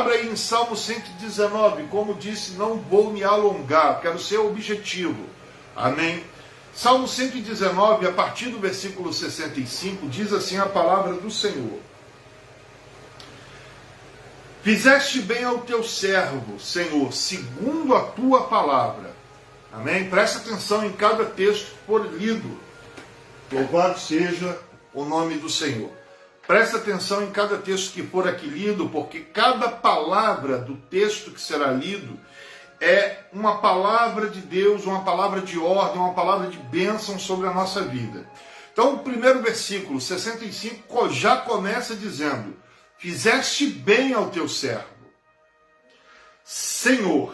Abra aí em Salmo 119, como disse, não vou me alongar, quero ser objetivo. Amém? Salmo 119, a partir do versículo 65, diz assim a palavra do Senhor. Fizeste bem ao teu servo, Senhor, segundo a tua palavra. Amém? Presta atenção em cada texto que for lido. Louvado seja o nome do Senhor. Presta atenção em cada texto que for aqui lido, porque cada palavra do texto que será lido é uma palavra de Deus, uma palavra de ordem, uma palavra de bênção sobre a nossa vida. Então, o primeiro versículo, 65, já começa dizendo: fizeste bem ao teu servo, Senhor,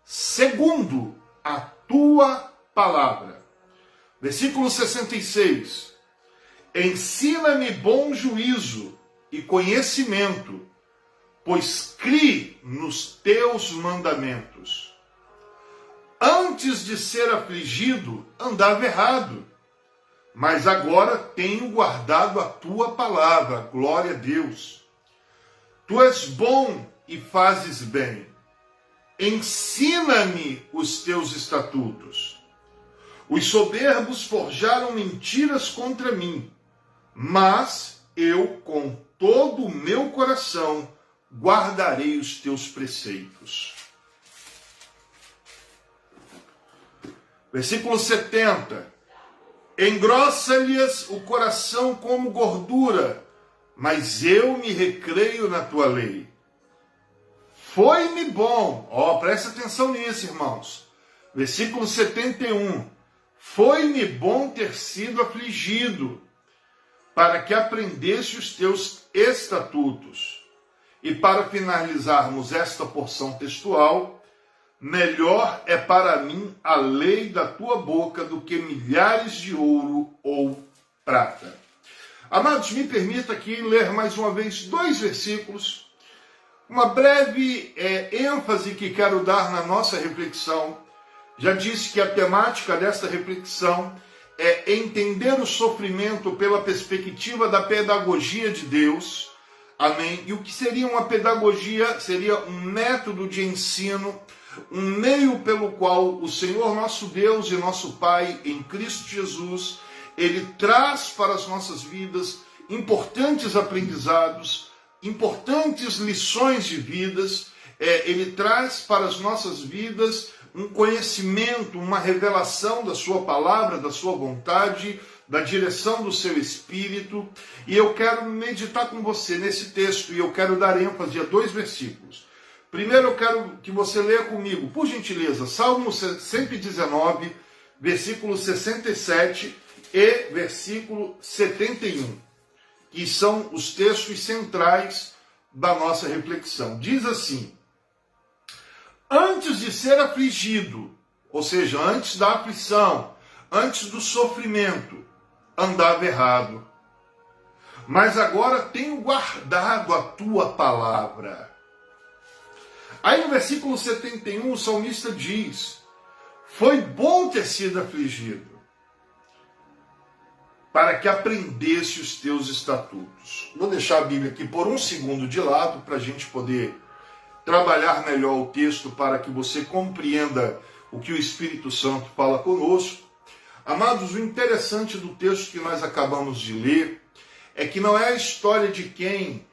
segundo a tua palavra. Versículo 66. Ensina-me bom juízo e conhecimento, pois criei nos teus mandamentos. Antes de ser afligido, andava errado, mas agora tenho guardado a tua palavra. Glória a Deus. Tu és bom e fazes bem. Ensina-me os teus estatutos. Os soberbos forjaram mentiras contra mim, mas eu, com todo o meu coração, guardarei os teus preceitos. Versículo 70. Engrossa-lhes o coração como gordura, mas eu me recreio na tua lei. Foi-me bom, presta atenção nisso, irmãos. Versículo 71. Foi-me bom ter sido afligido, para que aprendesse os teus estatutos. E para finalizarmos esta porção textual, melhor é para mim a lei da tua boca do que milhares de ouro ou prata. Amados, me permita aqui ler mais uma vez 2 versículos, uma breve ênfase que quero dar na nossa reflexão. Já disse que a temática desta reflexão é entender o sofrimento pela perspectiva da pedagogia de Deus. Amém? E o que seria uma pedagogia? Seria um método de ensino, um meio pelo qual o Senhor nosso Deus e nosso Pai, em Cristo Jesus, Ele traz para as nossas vidas importantes aprendizados, importantes lições de vidas. Ele traz para as nossas vidas um conhecimento, uma revelação da sua palavra, da sua vontade, da direção do seu Espírito. E eu quero meditar com você nesse texto, e eu quero dar ênfase a 2 versículos. Primeiro eu quero que você leia comigo, por gentileza, Salmo 119, versículo 67 e versículo 71, que são os textos centrais da nossa reflexão. Diz assim: antes de ser afligido, ou seja, antes da aflição, antes do sofrimento, andava errado. Mas agora tenho guardado a tua palavra. Aí no versículo 71, o salmista diz: foi bom ter sido afligido, para que aprendesse os teus estatutos. Vou deixar a Bíblia aqui por um segundo de lado, para a gente poder trabalhar melhor o texto, para que você compreenda o que o Espírito Santo fala conosco. Amados, o interessante do texto que nós acabamos de ler é que não é a história de quem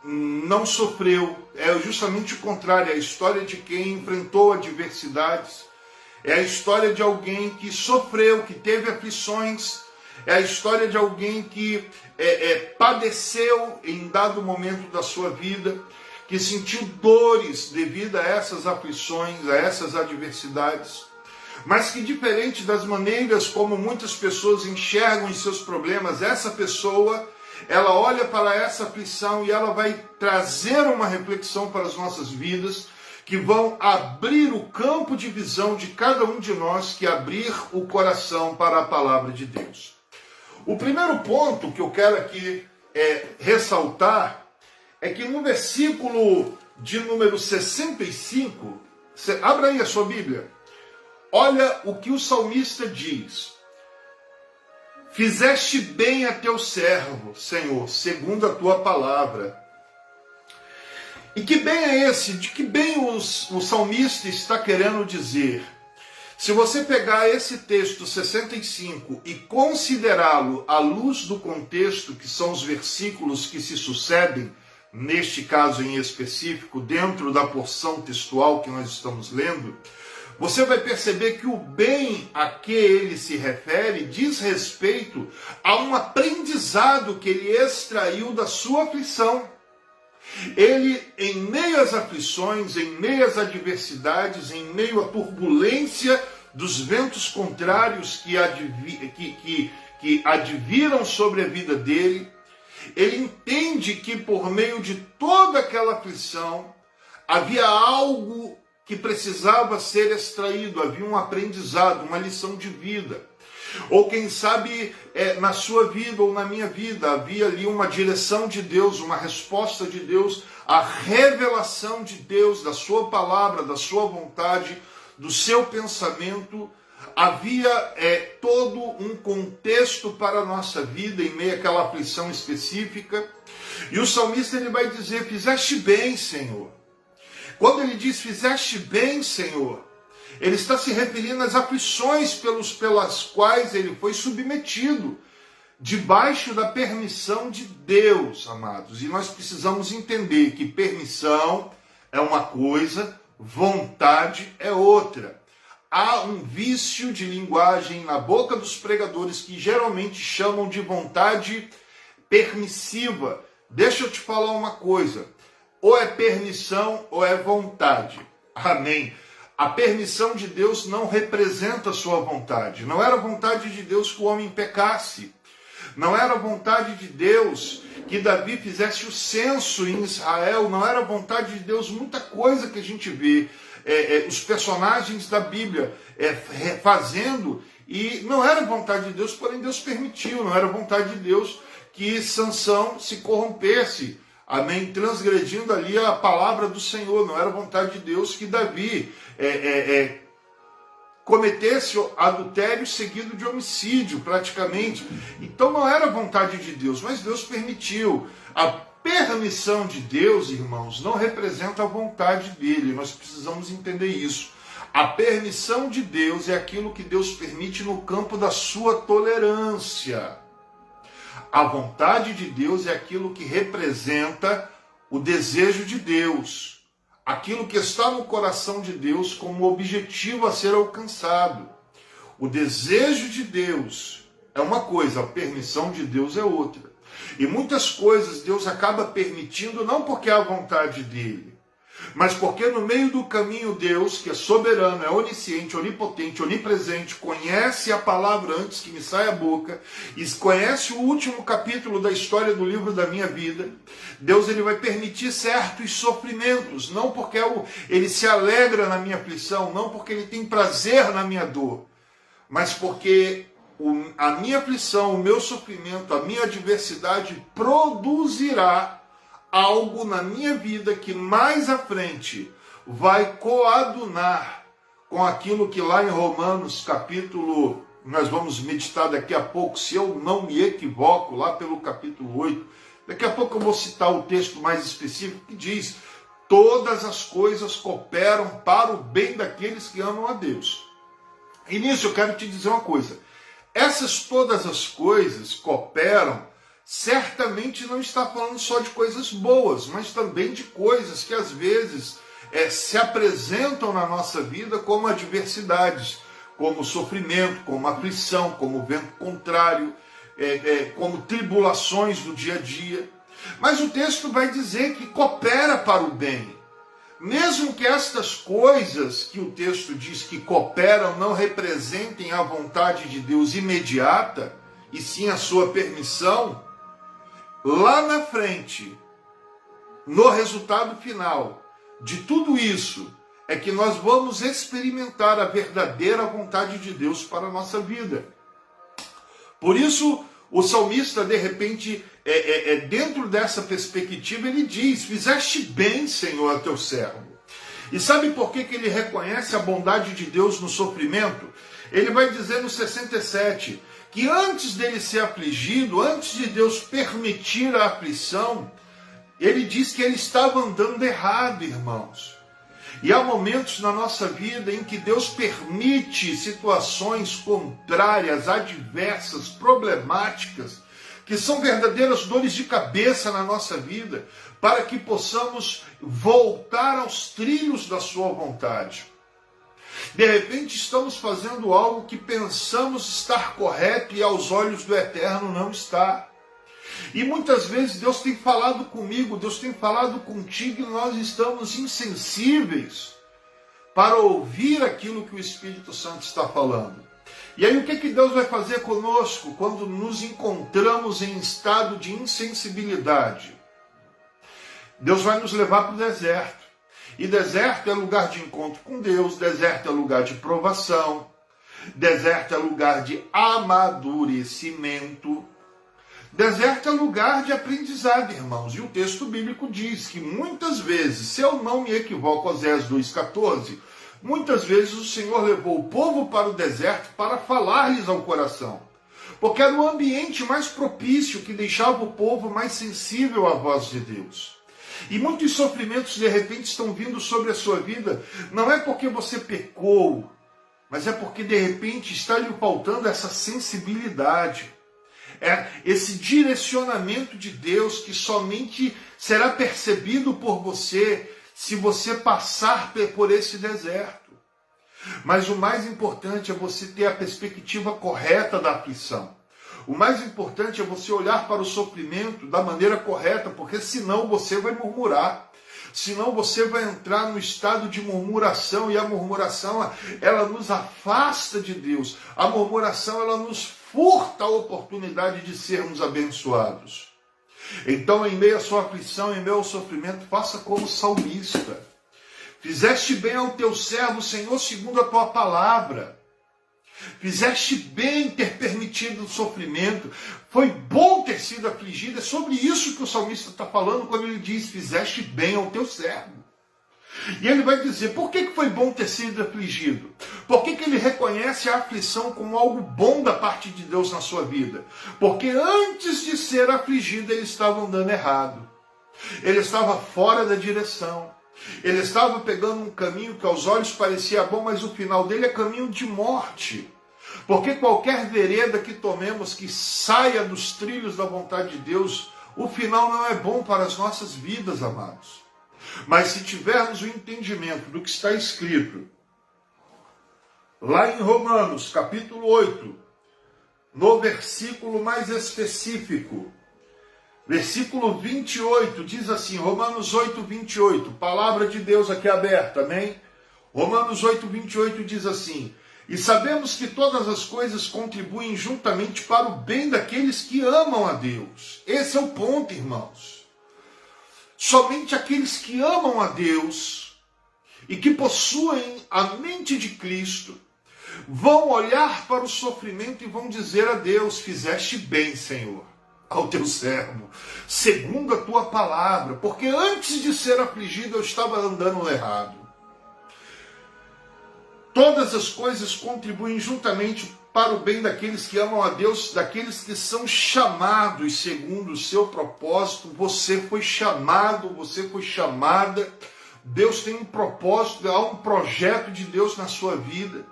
não sofreu, é justamente o contrário, é a história de quem enfrentou adversidades, é a história de alguém que sofreu, que teve aflições, é a história de alguém que padeceu em dado momento da sua vida, que sentiu dores devido a essas aflições, a essas adversidades, mas que, diferente das maneiras como muitas pessoas enxergam os seus problemas, essa pessoa, ela olha para essa aflição e ela vai trazer uma reflexão para as nossas vidas, que vão abrir o campo de visão de cada um de nós que abrir o coração para a palavra de Deus. O primeiro ponto que eu quero aqui ressaltar é que no versículo de número 65, abra aí a sua Bíblia, olha o que o salmista diz: fizeste bem a teu servo, Senhor, segundo a tua palavra. E que bem é esse? De que bem o salmista está querendo dizer? Se você pegar esse texto 65 e considerá-lo à luz do contexto, que são os versículos que se sucedem, neste caso em específico, dentro da porção textual que nós estamos lendo, você vai perceber que o bem a que ele se refere diz respeito a um aprendizado que ele extraiu da sua aflição. Ele, em meio às aflições, em meio às adversidades, em meio à turbulência dos ventos contrários que adviram sobre a vida dele, ele entende que por meio de toda aquela aflição havia algo que precisava ser extraído, havia um aprendizado, uma lição de vida. Ou quem sabe na sua vida ou na minha vida havia ali uma direção de Deus, uma resposta de Deus, a revelação de Deus, da sua palavra, da sua vontade, do seu pensamento. Havia todo um contexto para a nossa vida em meio àquela aflição específica. E o salmista ele vai dizer: fizeste bem, Senhor. Quando ele diz fizeste bem, Senhor, ele está se referindo às aflições pelas quais ele foi submetido, debaixo da permissão de Deus, amados. E nós precisamos entender que permissão é uma coisa, vontade é outra. Há um vício de linguagem na boca dos pregadores que geralmente chamam de vontade permissiva. Deixa eu te falar uma coisa. Ou é permissão ou é vontade. Amém. A permissão de Deus não representa a sua vontade. Não era vontade de Deus que o homem pecasse. Não era vontade de Deus que Davi fizesse o censo em Israel. Não era vontade de Deus muita coisa que a gente vê. Os personagens da Bíblia fazendo. E não era vontade de Deus, porém Deus permitiu. Não era vontade de Deus que Sansão se corrompesse. Amém? Transgredindo ali a palavra do Senhor. Não era vontade de Deus que Davi cometesse adultério seguido de homicídio, praticamente. Então não era vontade de Deus, mas Deus permitiu. A permissão de Deus, irmãos, não representa a vontade dele. Nós precisamos entender isso. A permissão de Deus é aquilo que Deus permite no campo da sua tolerância. A vontade de Deus é aquilo que representa o desejo de Deus, aquilo que está no coração de Deus como objetivo a ser alcançado. O desejo de Deus é uma coisa, a permissão de Deus é outra. E muitas coisas Deus acaba permitindo não porque é a vontade dele, mas porque no meio do caminho Deus, que é soberano, é onisciente, onipotente, onipresente, conhece a palavra antes que me saia a boca, e conhece o último capítulo da história do livro da minha vida. Deus ele vai permitir certos sofrimentos, não porque ele se alegra na minha aflição, não porque ele tem prazer na minha dor, mas porque a minha aflição, o meu sofrimento, a minha adversidade produzirá algo na minha vida que mais à frente vai coadunar com aquilo que lá em Romanos capítulo, nós vamos meditar daqui a pouco, se eu não me equivoco, lá pelo capítulo 8, daqui a pouco eu vou citar o texto mais específico que diz: todas as coisas cooperam para o bem daqueles que amam a Deus. E nisso eu quero te dizer uma coisa, essas todas as coisas cooperam. Certamente não está falando só de coisas boas, mas também de coisas que às vezes se apresentam na nossa vida como adversidades, como sofrimento, como aflição, como vento contrário, como tribulações do dia a dia. Mas o texto vai dizer que coopera para o bem. Mesmo que estas coisas que o texto diz que cooperam não representem a vontade de Deus imediata, e sim a sua permissão, lá na frente, no resultado final de tudo isso, é que nós vamos experimentar a verdadeira vontade de Deus para a nossa vida. Por isso, o salmista, de repente, dentro dessa perspectiva, ele diz: fizeste bem, Senhor, a teu servo. E sabe por que ele reconhece a bondade de Deus no sofrimento? Ele vai dizer no 67... que antes dele ser afligido, antes de Deus permitir a aflição, Ele diz que ele estava andando errado, irmãos. E há momentos na nossa vida em que Deus permite situações contrárias, adversas, problemáticas, que são verdadeiras dores de cabeça na nossa vida, para que possamos voltar aos trilhos da sua vontade. De repente estamos fazendo algo que pensamos estar correto e aos olhos do Eterno não está. E muitas vezes Deus tem falado comigo, Deus tem falado contigo e nós estamos insensíveis para ouvir aquilo que o Espírito Santo está falando. E aí o que Deus vai fazer conosco quando nos encontramos em estado de insensibilidade? Deus vai nos levar para o deserto. E deserto é lugar de encontro com Deus, deserto é lugar de provação, deserto é lugar de amadurecimento, deserto é lugar de aprendizado, irmãos. E o texto bíblico diz que muitas vezes, se eu não me equivoco, Oséias 2,14, muitas vezes o Senhor levou o povo para o deserto para falar-lhes ao coração. Porque era o ambiente mais propício que deixava o povo mais sensível à voz de Deus. E muitos sofrimentos de repente estão vindo sobre a sua vida, não é porque você pecou, mas é porque de repente está lhe faltando essa sensibilidade. É esse direcionamento de Deus que somente será percebido por você se você passar por esse deserto. Mas o mais importante é você ter a perspectiva correta da aflição. O mais importante é você olhar para o sofrimento da maneira correta, porque senão você vai murmurar. Senão você vai entrar no estado de murmuração, e a murmuração, ela nos afasta de Deus. A murmuração, ela nos furta a oportunidade de sermos abençoados. Então, em meio à sua aflição, em meio ao sofrimento, faça como salmista. Fizeste bem ao teu servo, Senhor, segundo a tua palavra. Fizeste bem ter permitido o sofrimento. Foi bom ter sido afligido. É sobre isso que o salmista está falando quando ele diz, fizeste bem ao teu servo. E ele vai dizer, por que foi bom ter sido afligido? Por que ele reconhece a aflição como algo bom da parte de Deus na sua vida? Porque antes de ser afligido, ele estava andando errado. Ele estava fora da direção. Ele estava pegando um caminho que aos olhos parecia bom, mas o final dele é caminho de morte. Porque qualquer vereda que tomemos que saia dos trilhos da vontade de Deus, o final não é bom para as nossas vidas, amados. Mas se tivermos o entendimento do que está escrito, lá em Romanos, capítulo 8, no versículo mais específico, versículo 28, diz assim, Romanos 8, 28, palavra de Deus aqui aberta, amém? Romanos 8, 28 diz assim, e sabemos que todas as coisas contribuem juntamente para o bem daqueles que amam a Deus. Esse é o ponto, irmãos. Somente aqueles que amam a Deus e que possuem a mente de Cristo vão olhar para o sofrimento e vão dizer a Deus, fizeste bem, Senhor, ao teu servo, segundo a tua palavra, porque antes de ser afligido eu estava andando errado. Todas as coisas contribuem juntamente para o bem daqueles que amam a Deus, daqueles que são chamados segundo o seu propósito. Você foi chamado, você foi chamada. Deus tem um propósito, há um projeto de Deus na sua vida.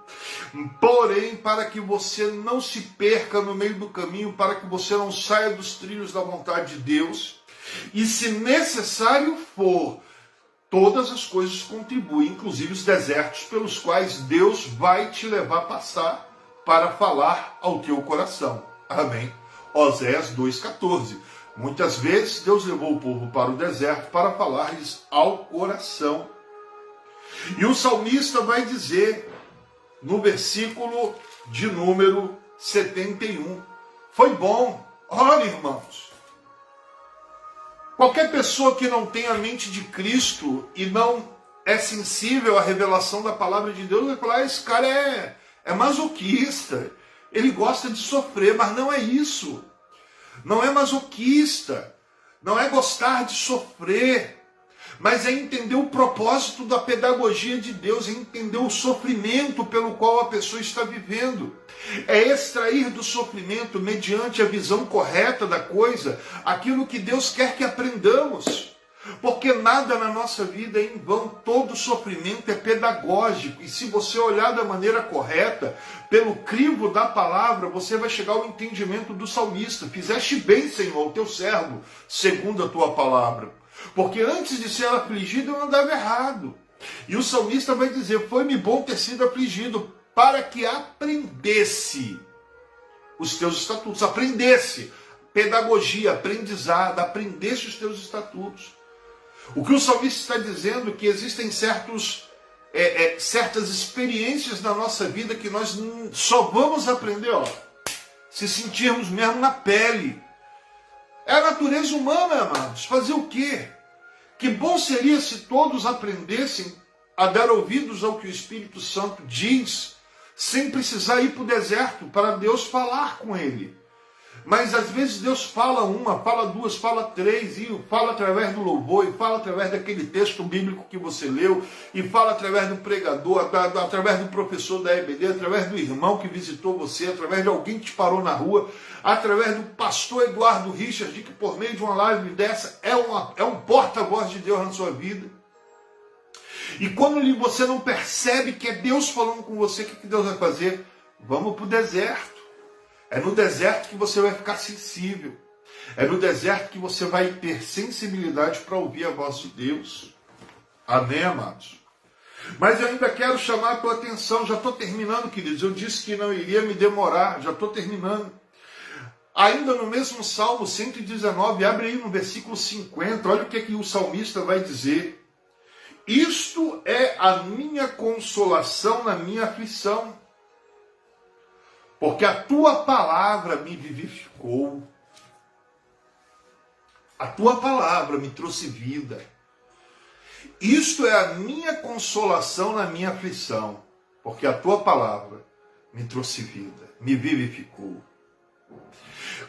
Porém, para que você não se perca no meio do caminho, para que você não saia dos trilhos da vontade de Deus, e se necessário for, todas as coisas contribuem, inclusive os desertos pelos quais Deus vai te levar a passar para falar ao teu coração. Amém? Oséias 2,14. Muitas vezes Deus levou o povo para o deserto para falar-lhes ao coração. E o salmista vai dizer, no versículo de número 71, foi bom. Olha, irmãos, qualquer pessoa que não tem a mente de Cristo e não é sensível à revelação da palavra de Deus vai falar, esse cara é masoquista, ele gosta de sofrer, mas não é isso. Não é masoquista, não é gostar de sofrer, mas é entender o propósito da pedagogia de Deus, é entender o sofrimento pelo qual a pessoa está vivendo. É extrair do sofrimento, mediante a visão correta da coisa, aquilo que Deus quer que aprendamos. Porque nada na nossa vida é em vão, todo sofrimento é pedagógico. E se você olhar da maneira correta, pelo crivo da palavra, você vai chegar ao entendimento do salmista. Fizeste bem, Senhor, o teu servo, segundo a tua palavra. Porque antes de ser afligido, eu andava errado. E o salmista vai dizer, foi-me bom ter sido afligido, para que aprendesse os teus estatutos. Aprendesse. Pedagogia, aprendizado, aprendesse os teus estatutos. O que o salmista está dizendo é que existem certas experiências na nossa vida que nós só vamos aprender, se sentirmos mesmo na pele. É a natureza humana, amados. Fazer o quê? Que bom seria se todos aprendessem a dar ouvidos ao que o Espírito Santo diz, sem precisar ir para o deserto para Deus falar com ele. Mas às vezes Deus fala uma, fala duas, fala três, e fala através do louvor, e fala através daquele texto bíblico que você leu, e fala através do pregador, através do professor da EBD, através do irmão que visitou você, através de alguém que te parou na rua, através do pastor Eduardo Richard, que por meio de uma live dessa é um porta-voz de Deus na sua vida. E quando você não percebe que é Deus falando com você, o que Deus vai fazer? Vamos para o deserto. É no deserto que você vai ficar sensível. É no deserto que você vai ter sensibilidade para ouvir a voz de Deus. Amém, amados? Mas eu ainda quero chamar a tua atenção. Já estou terminando, queridos. Eu disse que não iria me demorar. Já estou terminando. Ainda no mesmo Salmo 119, abre aí no versículo 50. Olha o que o salmista vai dizer. Isto é a minha consolação na minha aflição, porque a tua palavra me vivificou. A tua palavra me trouxe vida. Isto é a minha consolação na minha aflição, porque a tua palavra me trouxe vida, me vivificou.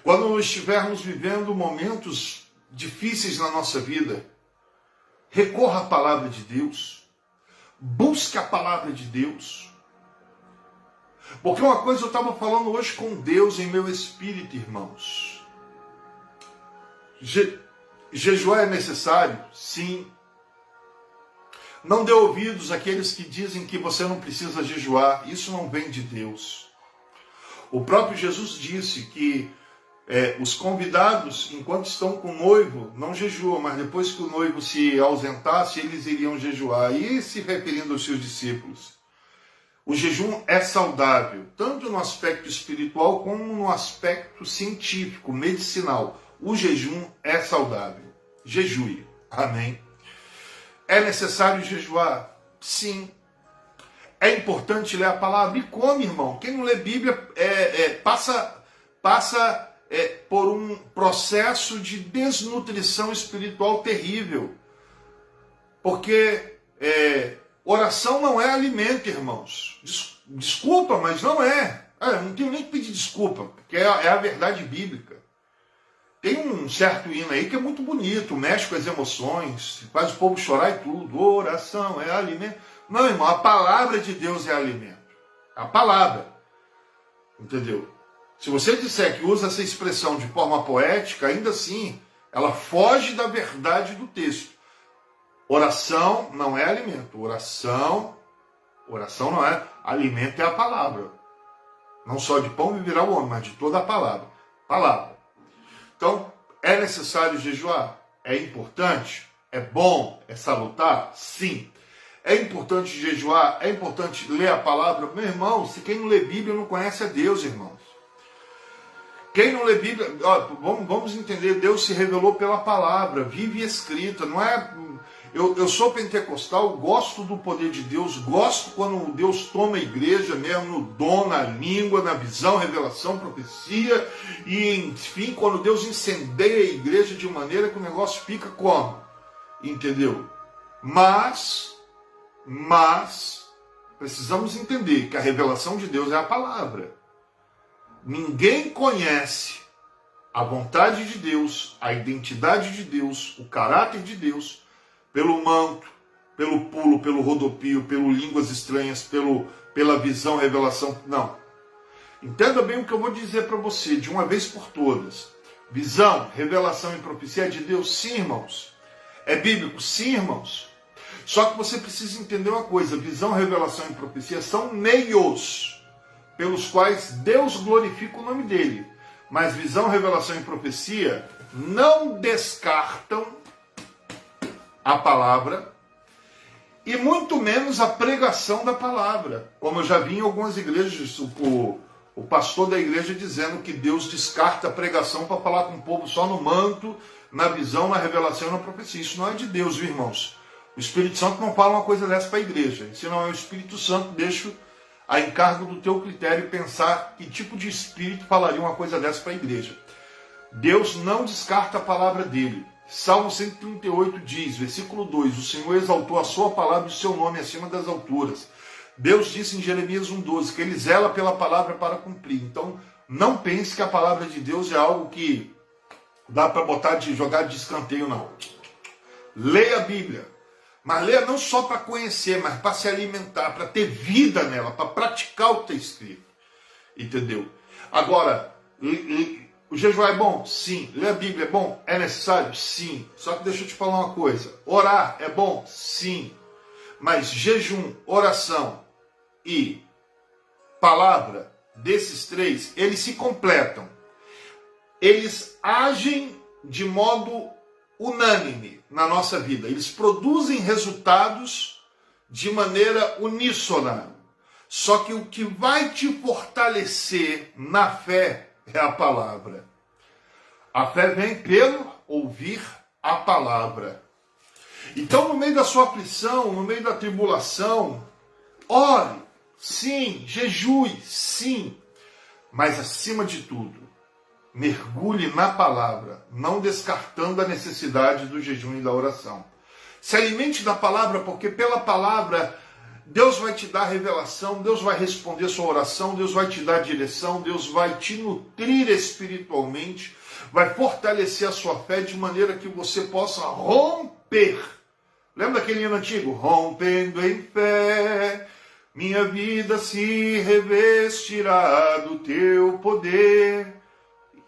Quando estivermos vivendo momentos difíceis na nossa vida, recorra à palavra de Deus. Busque a palavra de Deus. Porque uma coisa eu estava falando hoje com Deus em meu espírito, irmãos. Jejuar é necessário? Sim. Não dê ouvidos àqueles que dizem que você não precisa jejuar. Isso não vem de Deus. O próprio Jesus disse que os convidados, enquanto estão com o noivo, não jejuam, mas depois que o noivo se ausentasse, eles iriam jejuar. E se referindo aos seus discípulos. O jejum é saudável, tanto no aspecto espiritual como no aspecto científico, medicinal. O jejum é saudável. Jejue. Amém. É necessário jejuar? Sim. É importante ler a palavra? E come, irmão. Quem não lê Bíblia passa por um processo de desnutrição espiritual terrível. Porque oração não é alimento, irmãos. Desculpa, mas não é. Não tenho nem que pedir desculpa, porque é a verdade bíblica. Tem um certo hino aí que é muito bonito, mexe com as emoções, faz o povo chorar e tudo. Oração é alimento. Não, irmão, a palavra de Deus é alimento. A palavra. Entendeu? Se você disser que usa essa expressão de forma poética, ainda assim, ela foge da verdade do texto. Oração não é alimento. Oração não é. Alimento é a palavra. Não só de pão viverá o homem, mas de toda a palavra. Palavra. Então, é necessário jejuar? É importante? É bom? É salutar? Sim. É importante jejuar? É importante ler a palavra? Meu irmão, se quem não lê Bíblia não conhece a Deus, irmãos. Quem não lê Bíblia, vamos entender, Deus se revelou pela palavra, vive escrita, não é... Eu sou pentecostal, gosto do poder de Deus, gosto quando Deus toma a igreja mesmo no dom, na língua, na visão, revelação, profecia, e enfim, quando Deus incendeia a igreja de maneira que o negócio fica como? Entendeu? Mas, precisamos entender que a revelação de Deus é a palavra. Ninguém conhece a vontade de Deus, a identidade de Deus, o caráter de Deus, pelo manto, pelo pulo, pelo rodopio, pelo línguas estranhas, pela visão, revelação. Não. Entenda bem o que eu vou dizer para você, de uma vez por todas. Visão, revelação e profecia é de Deus? Sim, irmãos. É bíblico? Sim, irmãos. Só que você precisa entender uma coisa: visão, revelação e profecia são meios pelos quais Deus glorifica o nome dele. Mas visão, revelação e profecia não descartam a palavra e muito menos a pregação da palavra. Como eu já vi em algumas igrejas, o pastor da igreja dizendo que Deus descarta a pregação para falar com o povo só no manto, na visão, na revelação e na profecia. Isso não é de Deus, viu, irmãos? O Espírito Santo não fala uma coisa dessa para a igreja. Se não é o Espírito Santo, deixo a encargo do teu critério pensar que tipo de espírito falaria uma coisa dessa para a igreja. Deus não descarta a palavra dele. Salmo 138 diz, versículo 2, o Senhor exaltou a sua palavra e o seu nome acima das alturas. Deus disse em Jeremias 1,12 que ele zela pela palavra para cumprir. Então, não pense que a palavra de Deus é algo que dá para jogar de escanteio, não. Leia a Bíblia. Mas leia não só para conhecer, mas para se alimentar, para ter vida nela, para praticar o que está escrito. Entendeu? Agora, o jejum é bom? Sim. Ler a Bíblia é bom? É necessário? Sim. Só que deixa eu te falar uma coisa. Orar é bom? Sim. Mas jejum, oração e palavra, desses três, eles se completam. Eles agem de modo unânime na nossa vida. Eles produzem resultados de maneira uníssona. Só que o que vai te fortalecer na fé é a palavra. A fé vem pelo ouvir a palavra. Então, no meio da sua aflição, no meio da tribulação, ore, sim, jejue, sim. Mas, acima de tudo, mergulhe na palavra, não descartando a necessidade do jejum e da oração. Se alimente da palavra, porque pela palavra Deus vai te dar revelação, Deus vai responder a sua oração, Deus vai te dar direção, Deus vai te nutrir espiritualmente, vai fortalecer a sua fé de maneira que você possa romper. Lembra daquele hino antigo? Rompendo em fé, minha vida se revestirá do teu poder.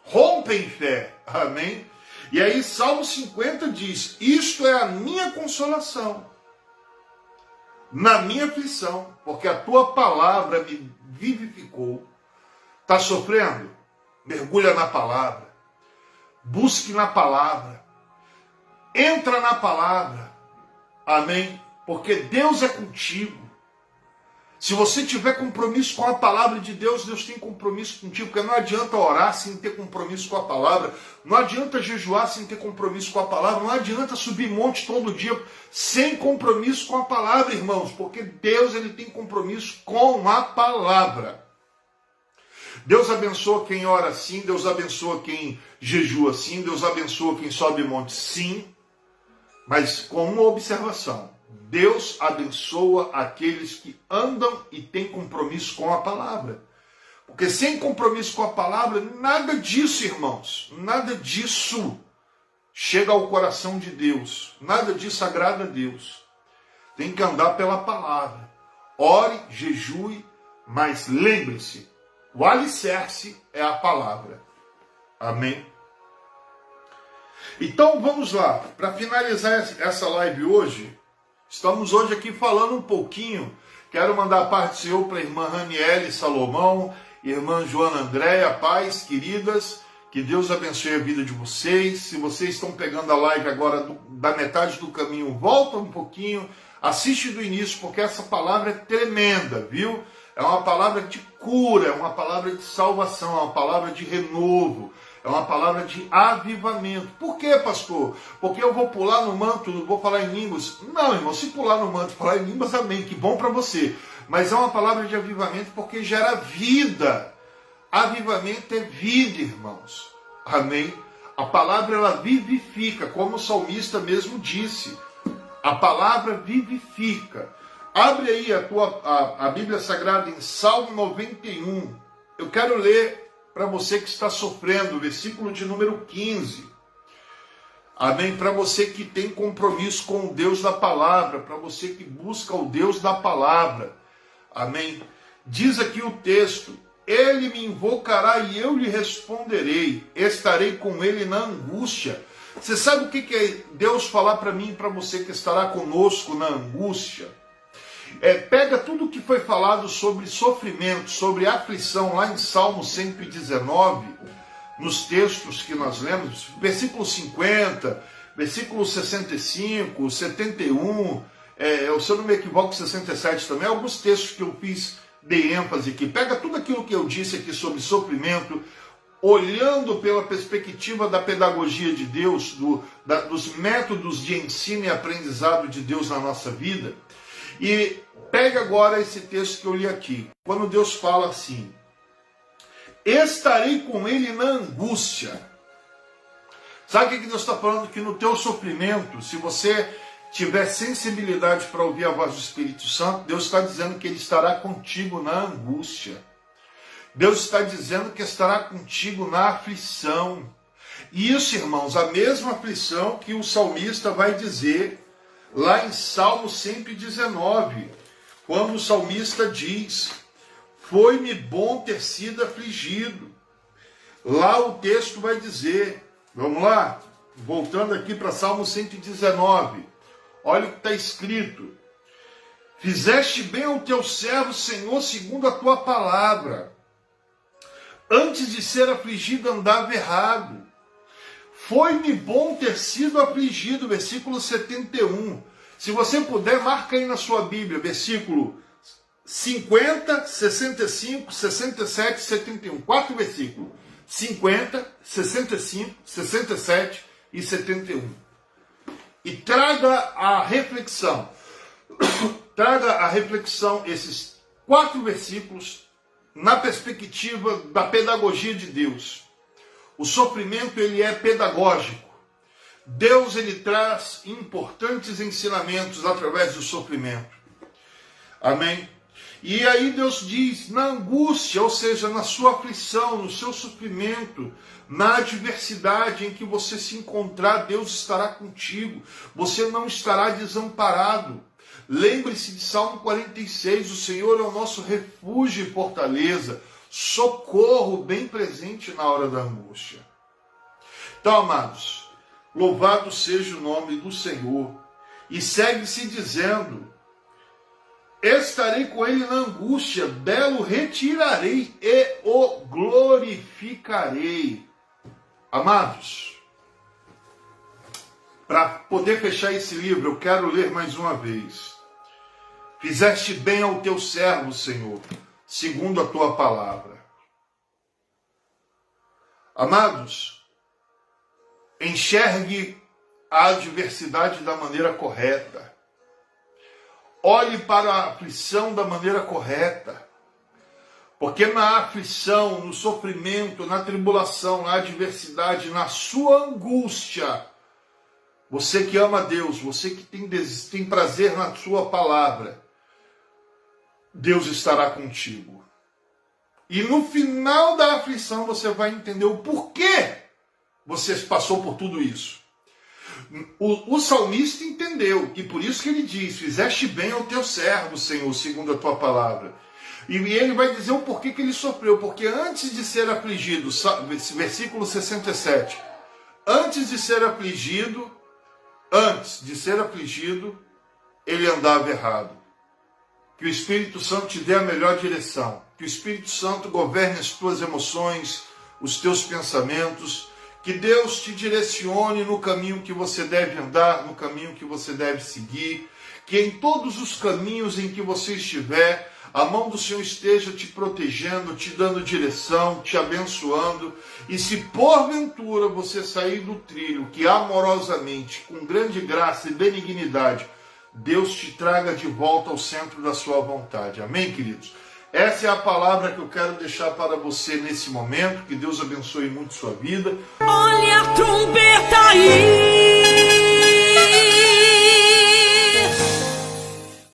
Rompe em fé, amém? E aí Salmo 50 diz, isto é a minha consolação, na minha aflição, porque a tua palavra me vivificou. Está sofrendo? Mergulha na palavra, busque na palavra, entra na palavra, amém? Porque Deus é contigo. Se você tiver compromisso com a palavra de Deus, Deus tem compromisso contigo, porque não adianta orar sem ter compromisso com a palavra, não adianta jejuar sem ter compromisso com a palavra, não adianta subir monte todo dia sem compromisso com a palavra, irmãos, porque Deus ele tem compromisso com a palavra. Deus abençoa quem ora sim, Deus abençoa quem jejua sim, Deus abençoa quem sobe monte sim, mas com uma observação. Deus abençoa aqueles que andam e têm compromisso com a palavra. Porque sem compromisso com a palavra, nada disso, irmãos, nada disso chega ao coração de Deus. Nada disso agrada a Deus. Tem que andar pela palavra. Ore, jejue, mas lembre-se, o alicerce é a palavra. Amém? Então vamos lá, para finalizar essa live hoje, estamos hoje aqui falando um pouquinho, quero mandar a paz do Senhor para a irmã Raniele Salomão, irmã Joana Andréia, paz, queridas, que Deus abençoe a vida de vocês. Se vocês estão pegando a live agora da metade do caminho, volta um pouquinho, assiste do início, porque essa palavra é tremenda, viu? É uma palavra de cura, é uma palavra de salvação, é uma palavra de renovo, é uma palavra de avivamento. Por quê, pastor? Porque eu vou pular no manto, vou falar em línguas? Não, irmão, se pular no manto e falar em línguas, amém, que bom para você. Mas é uma palavra de avivamento porque gera vida. Avivamento é vida, irmãos. Amém? A palavra, ela vivifica, como o salmista mesmo disse. A palavra vivifica. Abre aí a Bíblia Sagrada em Salmo 91. Eu quero ler para você que está sofrendo, versículo de número 15. Amém? Para você que tem compromisso com o Deus da palavra, para você que busca o Deus da palavra. Amém? Diz aqui o texto, ele me invocará e eu lhe responderei, estarei com ele na angústia, Você sabe o que é Deus falar para mim e para você que estará conosco na angústia? Pega tudo o que foi falado sobre sofrimento, sobre aflição, lá em Salmo 119, nos textos que nós lemos, versículo 50, versículo 65, 71, se eu não me equivoco, 67 também, alguns textos que eu dei ênfase aqui. Pega tudo aquilo que eu disse aqui sobre sofrimento, olhando pela perspectiva da pedagogia de Deus, dos métodos de ensino e aprendizado de Deus na nossa vida, e pega agora esse texto que eu li aqui, quando Deus fala assim: estarei com ele na angústia. Sabe o que Deus está falando? Que no teu sofrimento, se você tiver sensibilidade para ouvir a voz do Espírito Santo, Deus está dizendo que ele estará contigo na angústia. Deus está dizendo que estará contigo na aflição. E isso, irmãos, a mesma aflição que o salmista vai dizer lá em Salmo 119, quando o salmista diz: foi-me bom ter sido afligido. Lá o texto vai dizer, vamos lá, voltando aqui para Salmo 119, olha o que está escrito: fizeste bem ao teu servo, Senhor, segundo a tua palavra. Antes de ser afligido, andava errado. Foi-me bom ter sido afligido, versículo 71. Se você puder, marca aí na sua Bíblia, versículo 50, 65, 67, 71. 4 versículos. 50, 65, 67 e 71. E traga a reflexão. Traga a reflexão esses 4 versículos na perspectiva da pedagogia de Deus. O sofrimento, ele é pedagógico. Deus, ele traz importantes ensinamentos através do sofrimento. Amém? E aí Deus diz, na angústia, ou seja, na sua aflição, no seu sofrimento, na adversidade em que você se encontrar, Deus estará contigo. Você não estará desamparado. Lembre-se de Salmo 46, o Senhor é o nosso refúgio e fortaleza, socorro bem presente na hora da angústia. Então, amados, louvado seja o nome do Senhor. E segue-se dizendo: estarei com ele na angústia, dela o retirarei e o glorificarei. Amados, para poder fechar esse livro, eu quero ler mais uma vez. Fizeste bem ao teu servo, Senhor, segundo a tua palavra. Amados, enxergue a adversidade da maneira correta. Olhe para a aflição da maneira correta. Porque na aflição, no sofrimento, na tribulação, na adversidade, na sua angústia, você que ama Deus, você que tem prazer na sua palavra, Deus estará contigo. E no final da aflição você vai entender o porquê você passou por tudo isso. O salmista entendeu, e por isso que ele diz: fizeste bem ao teu servo, Senhor, segundo a tua palavra. E ele vai dizer o porquê que ele sofreu. Porque antes de ser afligido, versículo 67, antes de ser afligido, ele andava errado. Que o Espírito Santo te dê a melhor direção. Que o Espírito Santo governe as tuas emoções, os teus pensamentos. Que Deus te direcione no caminho que você deve andar, no caminho que você deve seguir. Que em todos os caminhos em que você estiver, a mão do Senhor esteja te protegendo, te dando direção, te abençoando. E se porventura você sair do trilho, que amorosamente, com grande graça e benignidade, Deus te traga de volta ao centro da sua vontade. Amém, queridos? Essa é a palavra que eu quero deixar para você nesse momento. Que Deus abençoe muito sua vida. Olha a trombeta aí.